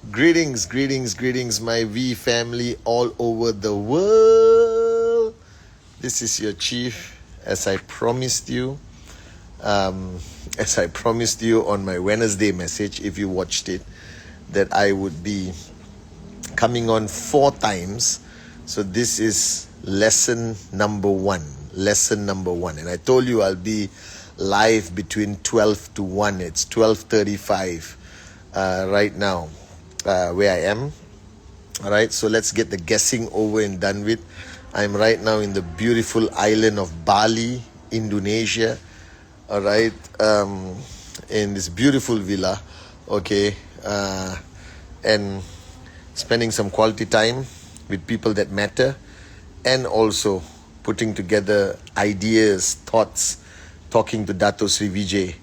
Greetings, greetings, greetings, my V family all over the world. This is your chief, as I promised you. As I promised you on my Wednesday message, if you watched it, that I would be coming on 4 times. So this is lesson number 1. Lesson number 1. And I told you I'll be live between 12 to 1. It's 12:35 right now. Where I am. Alright, so let's get the guessing over and done with. I'm right now in the beautiful island of Bali, Indonesia. Alright, in this beautiful villa, okay, and spending some quality time with people that matter, and also putting together ideas, thoughts, talking to Dato Sri Vijay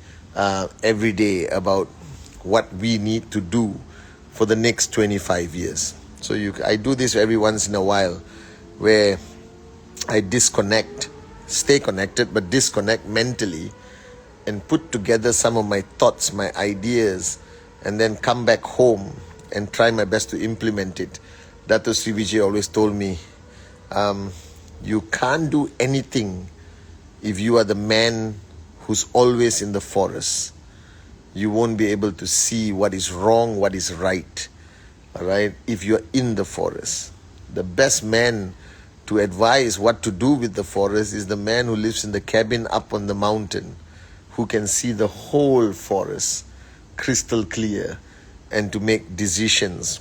every day about what we need to do for the next 25 years. So I do this every once in a while where I disconnect, stay connected, but disconnect mentally and put together some of my thoughts, my ideas, and then come back home and try my best to implement it. Dato Sri Vijay always told me, you can't do anything if you are the man who's always in the forest. You won't be able to see what is wrong, what is right. Alright? If you're in the forest. The best man to advise what to do with the forest is the man who lives in the cabin up on the mountain, who can see the whole forest crystal clear and to make decisions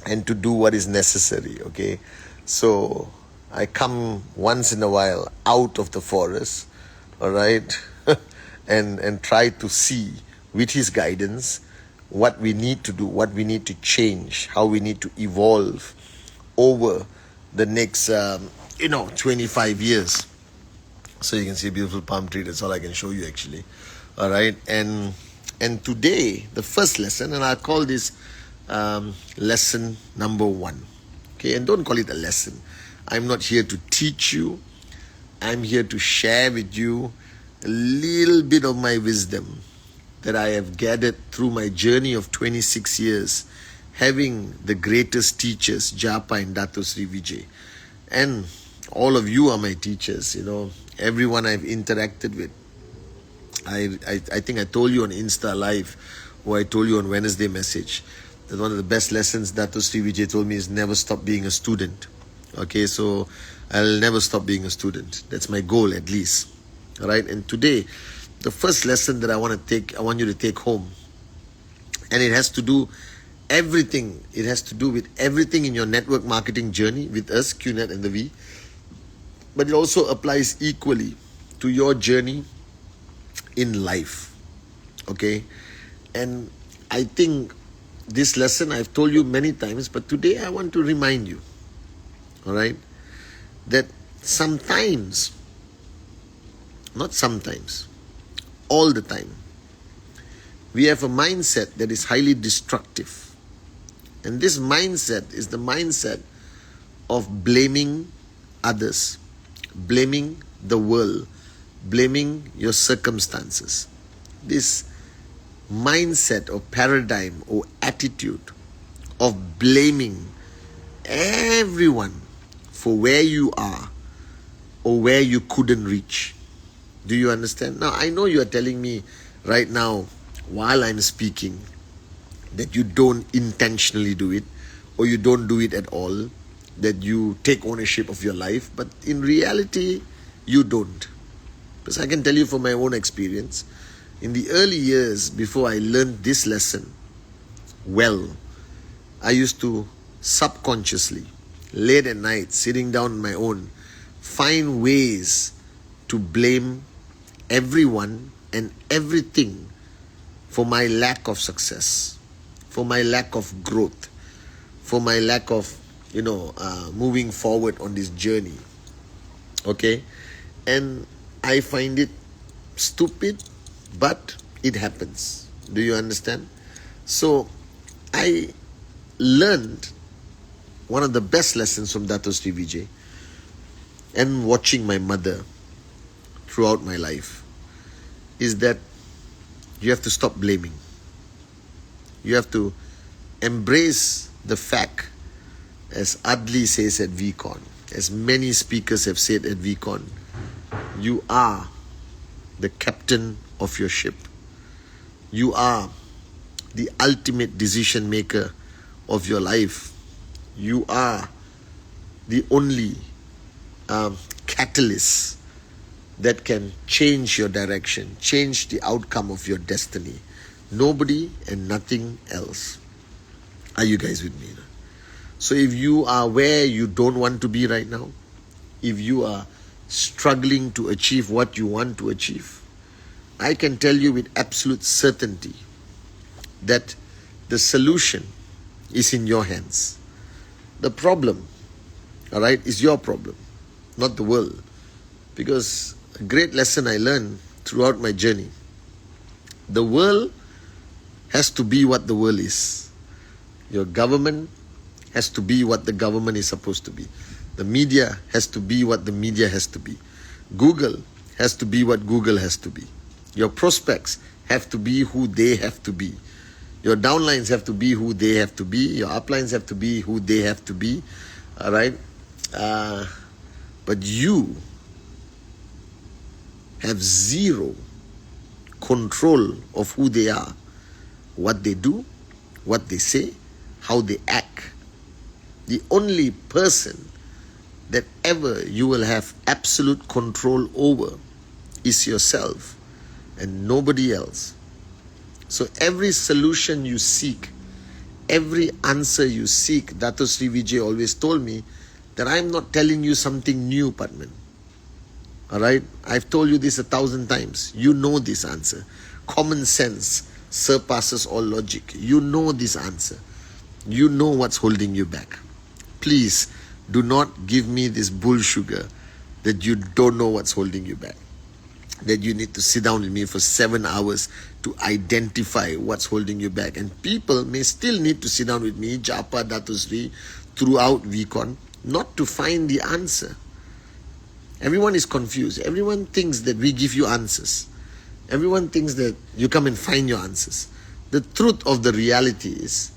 and to do what is necessary. Okay? So I come once in a while out of the forest, alright, and try to see with his guidance what we need to do, what we need to change, how we need to evolve over the next 25 years. So you can see a beautiful palm tree. That's all I can show you actually. All right, and today the first lesson, and I'll call this lesson number 1. Okay, and don't call it a lesson. I'm not here to teach you. I'm here to share with you a little bit of my wisdom that I have gathered through my journey of 26 years, having the greatest teachers, Japa and Dato Sri Vijay. And all of you are my teachers, everyone I've interacted with. I think I told you on Insta Live, or I told you on Wednesday message, that one of the best lessons Dato Sri Vijay told me is never stop being a student. Okay, so I'll never stop being a student. That's my goal at least. All right, and today, the first lesson that I want you to take home, and it has to do with everything in your network marketing journey with us, QNet and the V, but it also applies equally to your journey in life. Okay, and I think this lesson I've told you many times, but today I want to remind you, all right, that sometimes, not sometimes, all the time, we have a mindset that is highly destructive. And this mindset is the mindset of blaming others, blaming the world, blaming your circumstances. This mindset or paradigm or attitude of blaming everyone for where you are or where you couldn't reach. Do you understand? Now, I know you are telling me right now, while I'm speaking, that you don't intentionally do it, or you don't do it at all, that you take ownership of your life, but in reality, you don't. Because I can tell you from my own experience, in the early years before I learned this lesson well, I used to subconsciously, late at night, sitting down on my own, find ways to blame everyone and everything for my lack of success, for my lack of growth, for my lack of, moving forward on this journey. Okay? And I find it stupid, but it happens. Do you understand? So I learned one of the best lessons from Dato Sri Vijay and watching my mother throughout my life is that you have to stop blaming. You have to embrace the fact, as Adli says at VCon, as many speakers have said at VCon, you are the captain of your ship. You are the ultimate decision maker of your life. You are the only catalyst that can change your direction, change the outcome of your destiny. Nobody and nothing else. Are you guys with me? So if you are where you don't want to be right now, if you are struggling to achieve what you want to achieve, I can tell you with absolute certainty that the solution is in your hands. The problem, all right, is your problem, not the world. Because a great lesson I learned throughout my journey, the world has to be what the world is. Your government has to be what the government is supposed to be. The media has to be what the media has to be. Google has to be what Google has to be. Your prospects have to be who they have to be. Your downlines have to be who they have to be. Your uplines have to be who they have to be. All right? But you have zero control of who they are, what they do, what they say, how they act. The only person that ever you will have absolute control over is yourself and nobody else. So every solution you seek, every answer you seek, Dato Sri Vijay always told me that I'm not telling you something new, Padman. Alright? I've told you this 1,000 times. You know this answer. Common sense surpasses all logic. You know this answer. You know what's holding you back. Please do not give me this bull sugar that you don't know what's holding you back. That you need to sit down with me for 7 hours to identify what's holding you back. And people may still need to sit down with me, Japa, Dato Sri, throughout VCon, not to find the answer. Everyone is confused. Everyone thinks that we give you answers. Everyone thinks that you come and find your answers. The truth of the reality is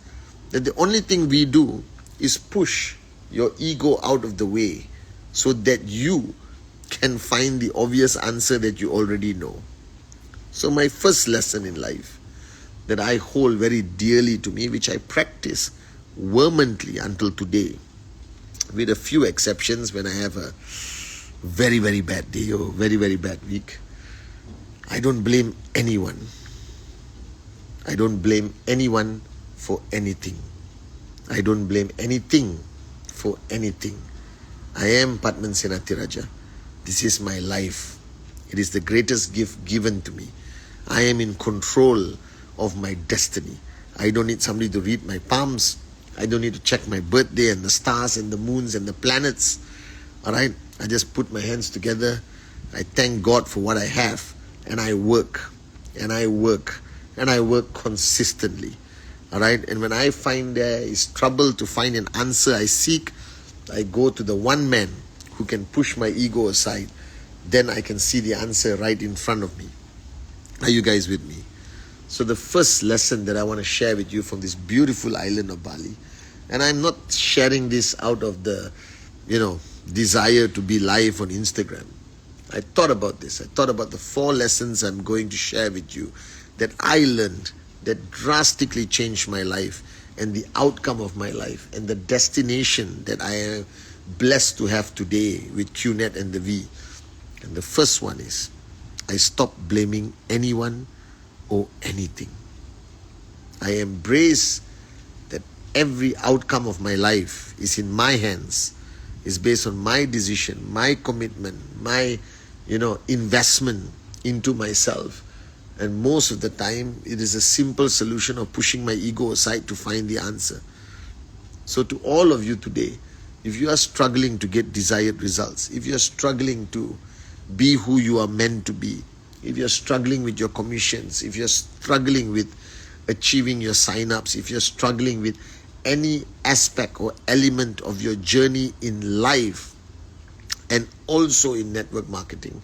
that the only thing we do is push your ego out of the way so that you can find the obvious answer that you already know. So my first lesson in life that I hold very dearly to me, which I practice vehemently until today, with a few exceptions when I have a very, very bad day or very, very bad week, I don't blame anyone. I don't blame anyone for anything. I don't blame anything for anything. I am Padman Senathirajah. This is my life. It is the greatest gift given to me. I am in control of my destiny. I don't need somebody to read my palms. I don't need to check my birthday and the stars and the moons and the planets. Alright? I just put my hands together. I thank God for what I have. And I work. And I work. And I work consistently. Alright? And when I find there is trouble to find an answer I seek, I go to the one man who can push my ego aside. Then I can see the answer right in front of me. Are you guys with me? So the first lesson that I want to share with you from this beautiful island of Bali, and I'm not sharing this out of the, desire to be live on Instagram. I thought about this. I thought about the 4 lessons I'm going to share with you that I learned that drastically changed my life and the outcome of my life and the destination that I am blessed to have today with QNet and the V. And the first one is, I stopped blaming anyone or anything. I embrace that every outcome of my life is in my hands, is based on my decision, my commitment, my investment into myself. And most of the time, it is a simple solution of pushing my ego aside to find the answer. So to all of you today, if you are struggling to get desired results, if you are struggling to be who you are meant to be, if you're struggling with your commissions, if you're struggling with achieving your sign-ups, if you're struggling with any aspect or element of your journey in life and also in network marketing,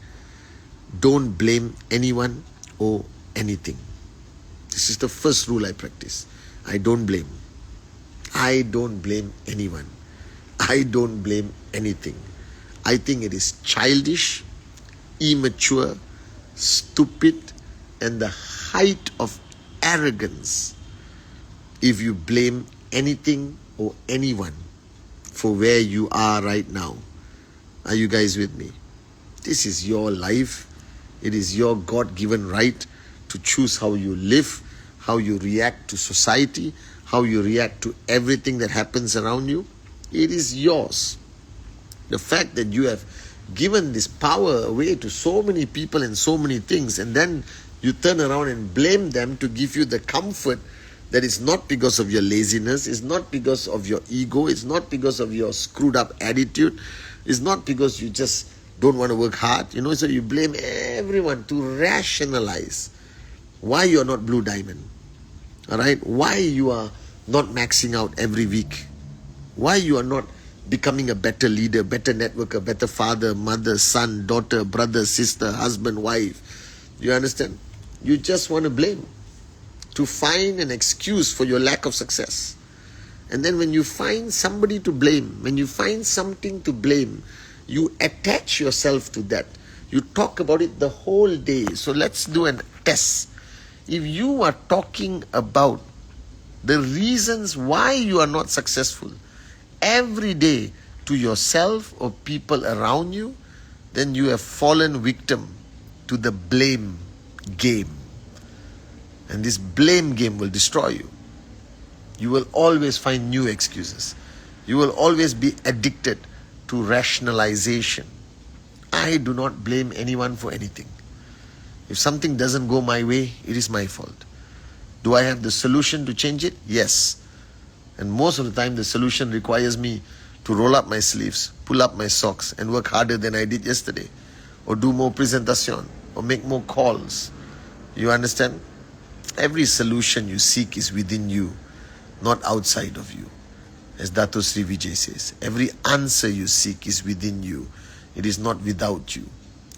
don't blame anyone or anything. This is the first rule I practice. I don't blame. I don't blame anyone. I don't blame anything. I think it is childish, immature, stupid, and the height of arrogance if you blame anything or anyone for where you are right now. Are you guys with me? This is your life. It is your God-given right to choose how you live, how you react to society, how you react to everything that happens around you. It is yours. The fact that you have given this power away to so many people and so many things, and then you turn around and blame them to give you the comfort that is not because of your laziness, it's not because of your ego, it's not because of your screwed up attitude, it's not because you just don't want to work hard, so you blame everyone to rationalize why you're not Blue Diamond, all right? Why you are not maxing out every week, why you are not becoming a better leader, better networker, better father, mother, son, daughter, brother, sister, husband, wife. You understand? You just want to blame, to find an excuse for your lack of success. And then when you find somebody to blame, when you find something to blame, you attach yourself to that. You talk about it the whole day. So let's do a test. If you are talking about the reasons why you are not successful every day to yourself or people around you, then you have fallen victim to the blame game. And this blame game will destroy you. You will always find new excuses. You will always be addicted to rationalization. I do not blame anyone for anything. If something doesn't go my way, it is my fault. Do I have the solution to change it? Yes. And most of the time, the solution requires me to roll up my sleeves, pull up my socks, and work harder than I did yesterday, or do more presentation, or make more calls. You understand? Every solution you seek is within you, not outside of you. As Dato Sri Vijay says, every answer you seek is within you. It is not without you,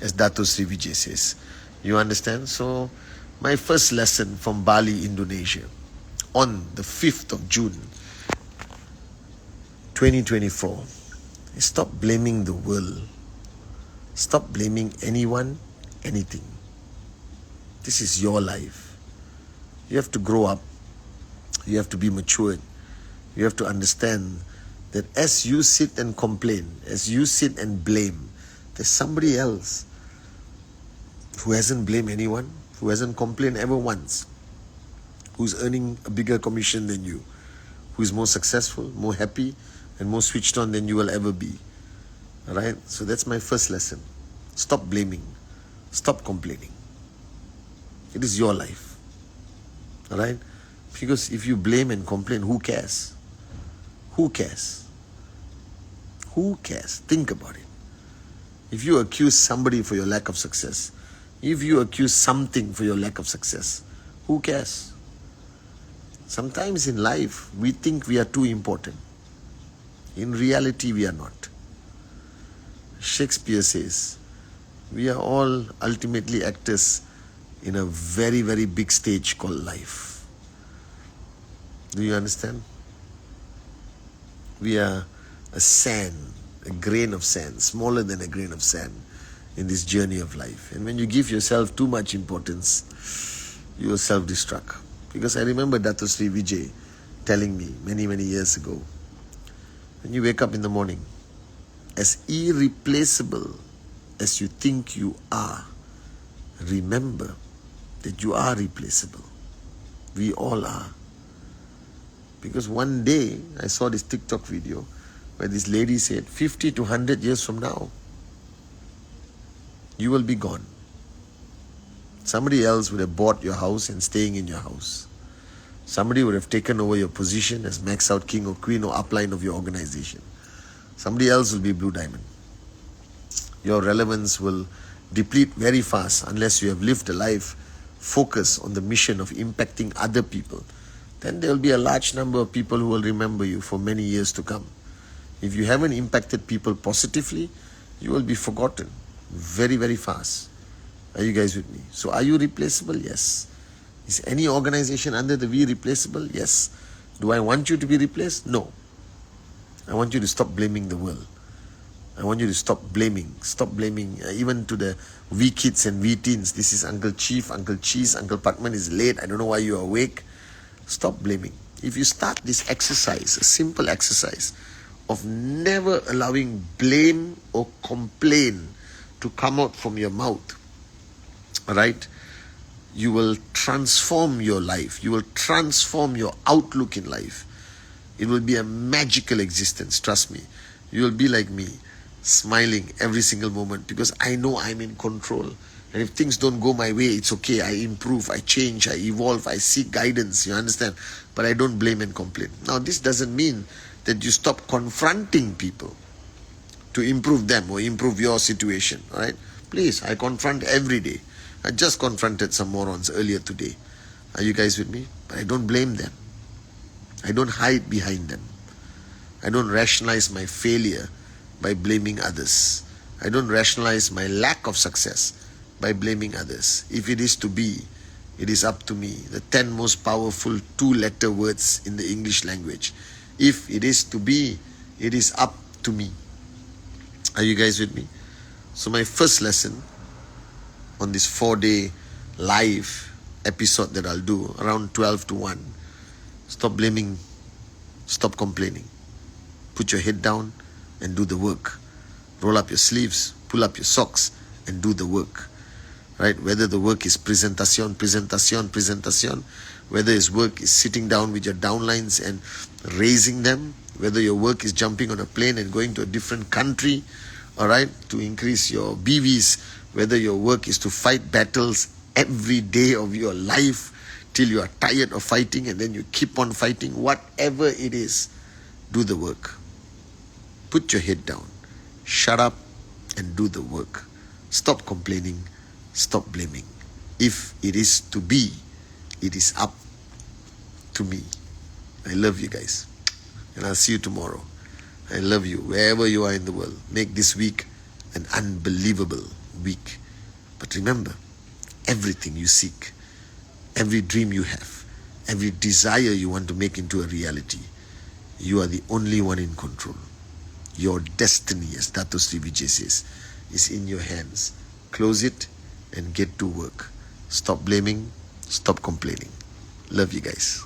as Dato Sri Vijay says. You understand? So, my first lesson from Bali, Indonesia, on the 5th of June, 2024, is stop blaming the world. Stop blaming anyone, anything. This is your life. You have to grow up. You have to be matured. You have to understand that as you sit and complain, as you sit and blame, there's somebody else who hasn't blamed anyone, who hasn't complained ever once, who's earning a bigger commission than you, who is more successful, more happy, and more switched on than you will ever be. Alright? So that's my first lesson. Stop blaming. Stop complaining. It is your life. Alright? Because if you blame and complain, who cares? Who cares? Who cares? Think about it. If you accuse somebody for your lack of success, if you accuse something for your lack of success, who cares? Sometimes in life, we think we are too important. In reality, we are not. Shakespeare says, we are all ultimately actors in a very, very big stage called life. Do you understand? We are a sand, a grain of sand, smaller than a grain of sand in this journey of life. And when you give yourself too much importance, you will self-destruct. Because I remember Dato Sri Vijay telling me many, many years ago, when you wake up in the morning, as irreplaceable as you think you are, remember that you are replaceable. We all are. Because one day, I saw this TikTok video where this lady said, 50 to 100 years from now, you will be gone. Somebody else would have bought your house and staying in your house. Somebody would have taken over your position as max out king or queen or upline of your organization. Somebody else will be Blue Diamond. Your relevance will deplete very fast unless you have lived a life focused on the mission of impacting other people. Then there will be a large number of people who will remember you for many years to come. If you haven't impacted people positively, you will be forgotten very, very fast. Are you guys with me? So are you replaceable? Yes. Is any organization under the V replaceable? Yes. Do I want you to be replaced? No. I want you to stop blaming the world. I want you to stop blaming. Stop blaming even to the wee kids and wee teens. This is Uncle Chief, Uncle Cheese, Uncle Patman is late. I don't know why you're awake. Stop blaming. If you start this exercise, a simple exercise of never allowing blame or complain to come out from your mouth, right? You will transform your life. You will transform your outlook in life. It will be a magical existence, trust me. You will be like me, smiling every single moment because I know I'm in control. And if things don't go my way, it's okay. I improve, I change, I evolve, I seek guidance, you understand? But I don't blame and complain. Now, this doesn't mean that you stop confronting people to improve them or improve your situation, all right? Please, I confront every day. I just confronted some morons earlier today. Are you guys with me? But I don't blame them. I don't hide behind them. I don't rationalize my failure by blaming others. I don't rationalize my lack of success by blaming others. If it is to be, it is up to me. The 10 most powerful 2-letter words in the English language. If it is to be, it is up to me. Are you guys with me? So my first lesson on this 4-day live episode that I'll do around 12 to 1. Stop blaming, stop complaining. Put your head down and do the work. Roll up your sleeves, pull up your socks and do the work. Right? Whether the work is presentation, whether his work is sitting down with your downlines and raising them, whether your work is jumping on a plane and going to a different country, all right, to increase your BVs, whether your work is to fight battles every day of your life till you are tired of fighting and then you keep on fighting, whatever it is, do the work. Put your head down, shut up and do the work. Stop complaining, stop blaming. If it is to be, it is up to me. I love you guys and I'll see you tomorrow. I love you wherever you are in the world. Make this week an unbelievable week. But remember, everything you seek, every dream you have, every desire you want to make into a reality, you are the only one in control. Your destiny, as Dato Sri Vijay says, is in your hands. Close it and get to work. Stop blaming, stop complaining. Love you guys.